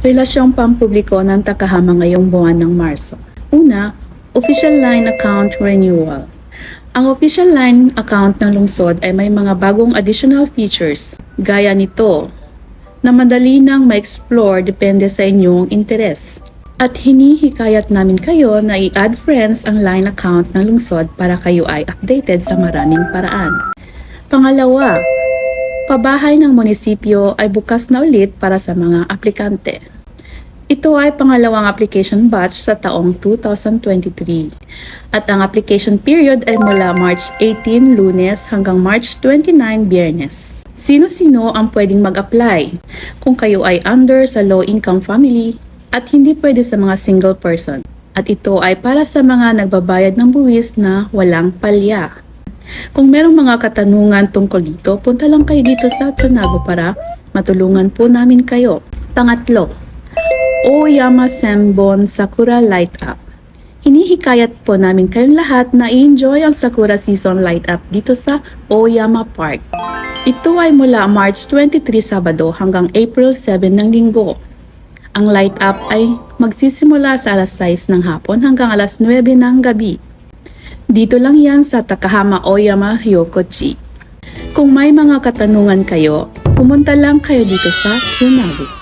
Relasyong pampubliko ng Takahama ngayong buwan ng Marso. Una, official line account renewal. Ang official line account ng lungsod ay may mga bagong additional features. Gaya nito, na madali nang ma-explore depende sa inyong interes. At hinihikayat namin kayo na i-add friends ang line account ng lungsod para kayo ay updated sa maraming paraan. Pangalawa, pabahay ng munisipyo ay bukas na ulit para sa mga aplikante. Ito ay pangalawang application batch sa taong 2023 at ang application period ay mula March 18 Lunes hanggang March 29 Biyernes. Sino-sino ang pwedeng mag-apply kung kayo ay under sa low-income family at hindi pwede sa mga single person. At ito ay para sa mga nagbabayad ng buwis na walang palya. Kung merong mga katanungan tungkol dito, punta lang kayo dito sa Tsunago para matulungan po namin kayo. Pangatlo, Oyama Senbon Sakura Light Up. Hinihikayat po namin kayong lahat na i-enjoy ang Sakura Season Light Up dito sa Oyama Park. Ito ay mula March 23 Sabado hanggang April 7 ng Linggo. Ang light up ay magsisimula sa alas 6 ng hapon hanggang alas 9 ng gabi. Dito lang yan sa Takahama Oyama Hyokochi. Kung may mga katanungan kayo, pumunta lang kayo dito sa Tsunago.